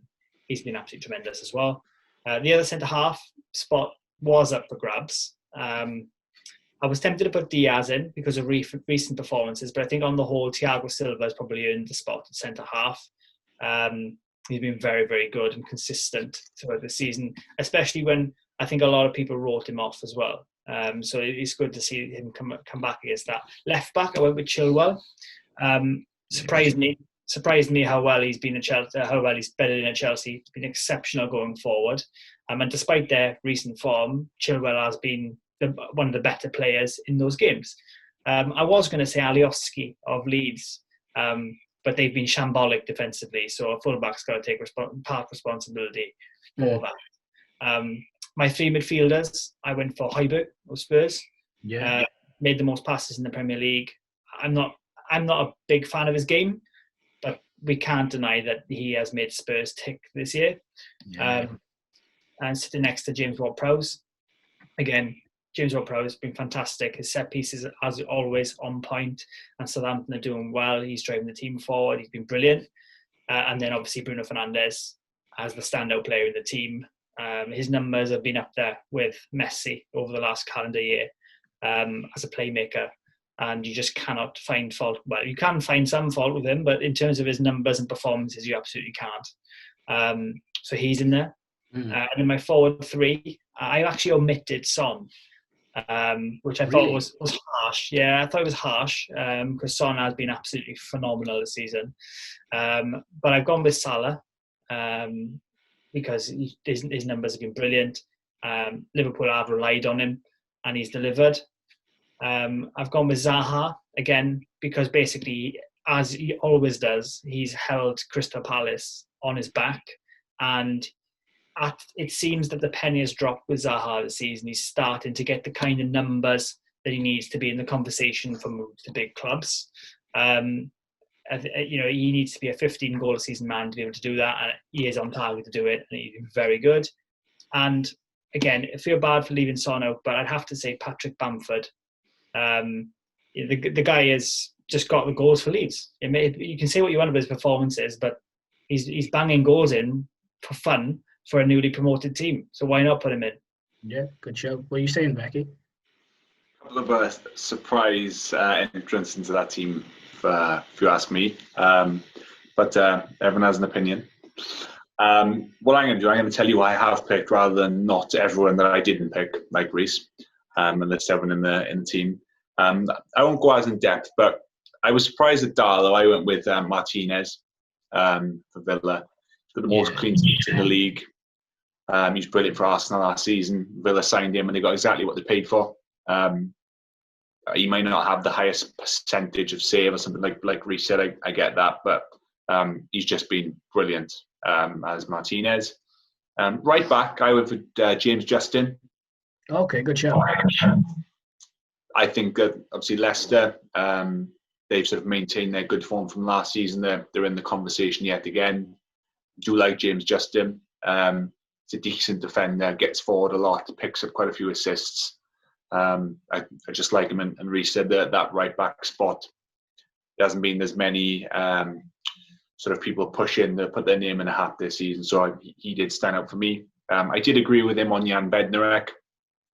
he's been absolutely tremendous as well. The other centre half spot was up for grabs. I was tempted to put Diaz in because of recent performances, but I think on the whole, Thiago Silva has probably earned the spot at centre half. He's been very, very good and consistent throughout the season, especially when I think a lot of people wrote him off as well. So it's good to see him come back against that. Left back, I went with Chilwell. Surprised me how well he's been at Chelsea, how well he's bedded in at Chelsea. He's been exceptional going forward. And despite their recent form, Chilwell has been one of the better players in those games. I was going to say Alioski of Leeds, but they've been shambolic defensively, so a fullback's got to take part responsibility for that. My three midfielders, I went for Højbjerg of Spurs. Yeah, made the most passes in the Premier League. I'm not a big fan of his game, but we can't deny that he has made Spurs tick this year. Yeah. And sitting next to James Ward-Prowse, again, James Ward-Prowse has been fantastic. His set pieces, as always, on point, and Southampton are doing well. He's driving the team forward. He's been brilliant. And then obviously Bruno Fernandes as the standout player in the team. His numbers have been up there with Messi over the last calendar year as a playmaker. And you just cannot find fault. Well, you can find some fault with him, but in terms of his numbers and performances, you absolutely can't. So he's in there. And in my forward three, I actually omitted Son, which I thought was harsh. Yeah, I thought it was harsh because Son has been absolutely phenomenal this season. But I've gone with Salah because his numbers have been brilliant. Liverpool have relied on him and he's delivered. I've gone with Zaha again because basically, as he always does, he's held Crystal Palace on his back, and it seems that the penny has dropped with Zaha this season. He's starting to get the kind of numbers that he needs to be in the conversation for moves to big clubs. He needs to be a 15-goal a season man to be able to do that, and he is on target to do it, and he's very good. And again, I feel bad for leaving Son out, but I'd have to say Patrick Bamford. The guy has just got the goals for Leeds. You can say what you want about his performances, but he's banging goals in for fun for a newly promoted team. So why not put him in? Yeah, good show. What are you saying, Becky? A couple of surprise entrants into that team, if you ask me. But everyone has an opinion. What I'm going to do, I'm going to tell you who I have picked rather than not everyone that I didn't pick, like Reece. And there's 7 in the team. I won't go as in depth, but I was surprised at Darlow. I went with Martinez for Villa. He's got the most clean sheets in the league. He was brilliant for Arsenal last season. Villa signed him and they got exactly what they paid for. He might not have the highest percentage of save or something like Reece said. I get that, but he's just been brilliant as Martinez. Right back, I went for James Justin. Okay, good show. I think that obviously Leicester, they've sort of maintained their good form from last season. They're in the conversation yet again. Do like James Justin. He's a decent defender, gets forward a lot, picks up quite a few assists. I just like him, and Reece said that right back spot. There hasn't been as many sort of people pushing to put their name in a hat this season, so he did stand out for me. I did agree with him on Jan Bednarek.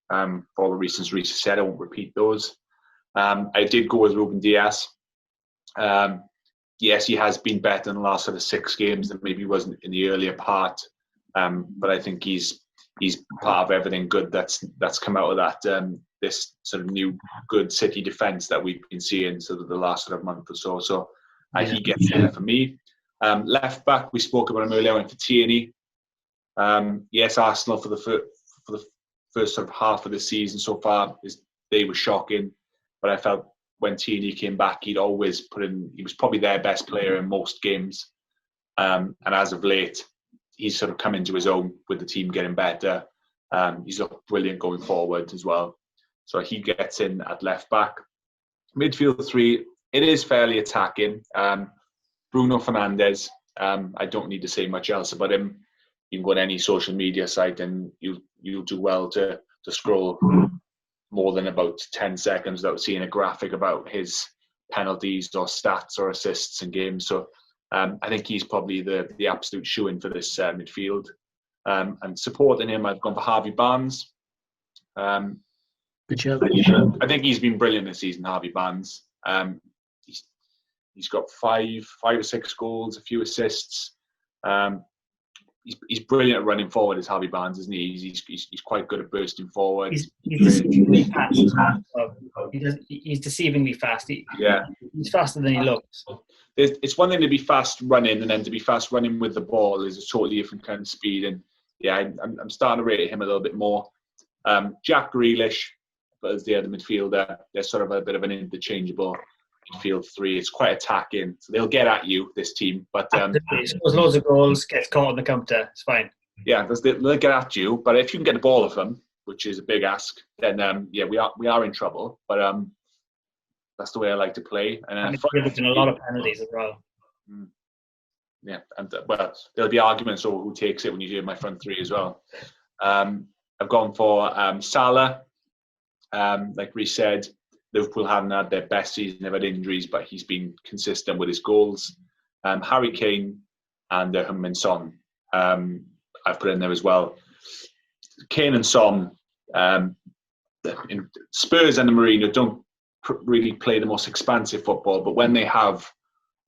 For all the reasons Reece said, I won't repeat those. I did go with Ruben Dias. Yes, he has been better in the last sort of 6 games than maybe he was in the earlier part. But I think he's part of everything good that's come out of that this sort of new good City defence that we've been seeing sort of the last sort of month or so. So he gets in for me. Left back, we spoke about him earlier. I went for Tierney. Yes, Arsenal for the first sort of half of the season so far they were shocking, but I felt when Tierney came back, he'd always put in. He was probably their best player in most games, and as of late, he's sort of come into his own with the team getting better. He's looked brilliant going forward as well. So he gets in at left back. Midfield 3, it is fairly attacking. Bruno Fernandes, I don't need to say much else about him. You can go on any social media site and you'll do well to scroll more than about 10 seconds without seeing a graphic about his penalties or stats or assists in games. So I think he's probably the absolute shoo-in for this midfield. And supporting him, I've gone for Harvey Barnes. Good show. I think he's been brilliant this season, Harvey Barnes. He's got 5 or 6 goals, a few assists. He's brilliant at running forward, as Harvey Barnes, isn't he? He's quite good at bursting forward. He's deceivingly fast. He's deceivingly fast. He's faster than he looks. It's one thing to be fast running, and then to be fast running with the ball is a totally different kind of speed. And I'm starting to rate him a little bit more. Jack Grealish, but as the other midfielder, they're sort of a bit of an interchangeable midfield 3. It's quite attacking, so they'll get at you, this team. But he scores loads of goals, gets caught on the counter. It's fine. Yeah, they'll get at you. But if you can get the ball of them, which is a big ask, then we are in trouble. But that's the way I like to play. And he's done a lot of penalties as well. Yeah, and there'll be arguments over who takes it when you do my front 3 as well. I've gone for Salah. Like Reece said, Liverpool haven't had their best season. They've had injuries, but he's been consistent with his goals. Harry Kane and Heung-min Son, I've put in there as well. Kane and Son, Spurs and the Mourinho don't really play the most expansive football, but when they have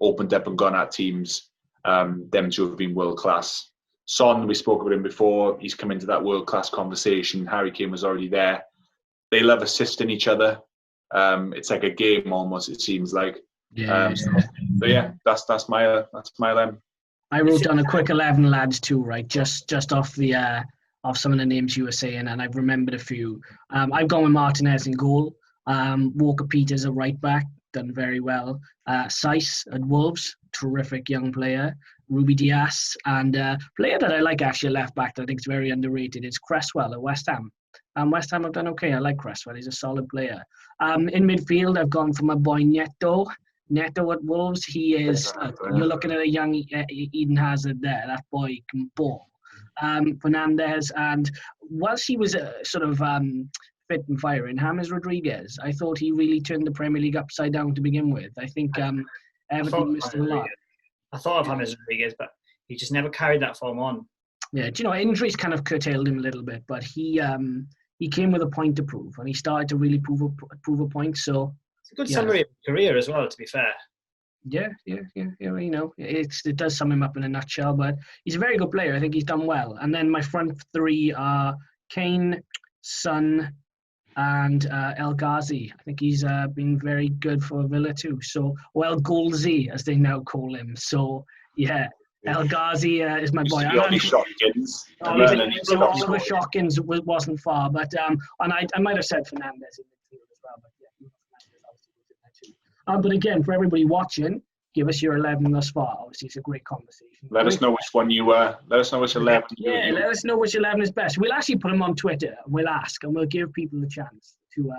opened up and gone at teams, them two have been world class. Son, we spoke about him before. He's come into that world class conversation. Harry Kane was already there. They love assisting each other. It's like a game almost. It seems like. That's my I wrote down a quick 11 lads too, right? Just off the off some of the names you were saying, and I've remembered a few. I've gone with Martinez in goal. Walker Peters at right back, done very well. Saiss at Wolves, terrific young player. Ruby Dias, and player that I like actually left back that I think is very underrated is Cresswell at West Ham. West Ham have done okay. I like Cresswell. He's a solid player. In midfield, I've gone for my boy Neto. Neto at Wolves. He is. You're looking at a young Eden Hazard there. That boy can ball. Fernandes, and whilst he was sort of fit and firing, James Rodriguez, I thought he really turned the Premier League upside down to begin with. I think Everton missed a lot. I thought of James Rodriguez, but he just never carried that form on. Yeah, do you know, injuries kind of curtailed him a little bit, but he came with a point to prove, and he started to really prove a point. So it's a good summary of his career as well, to be fair. Yeah. You know, it does sum him up in a nutshell, but he's a very good player. I think he's done well. And then my front 3 are Kane, Son, and El Ghazi. I think he's been very good for Villa too. So, well, Golzi, as they now call him. So, yeah, El Ghazi is my boy. Ollie Shopkins. Oliver Shopkins wasn't far, but and I might have said Fernandez in midfield as well, but yeah, Fernandez obviously was in there too. But again, for everybody watching, give us your 11 thus far. Obviously, it's a great conversation. Let us know which one you were. Let us know which 11. Yeah, let us know which 11 is best. We'll actually put them on Twitter. We'll ask, and we'll give people the chance to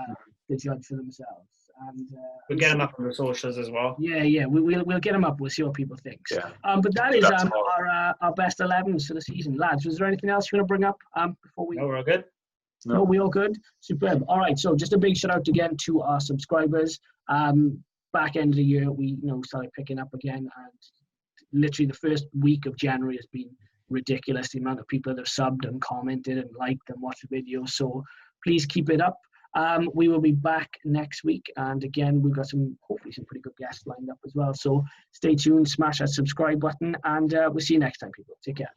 judge for themselves. And we'll get them up on the socials as well. Yeah, we'll get them up. We'll see what people think. Yeah. But that is our best 11s for the season, lads. Was there anything else you want to bring up before we? No, we're all good. No, we all good. Superb. All right. So just a big shout out again to our subscribers. Back end of the year, we started picking up again, and literally the first week of January has been ridiculous. The amount of people that have subbed and commented and liked and watched the videos. So please keep it up. We will be back next week, and again we've got hopefully some pretty good guests lined up as well, so stay tuned, smash that subscribe button, and we'll see you next time, people. Take care.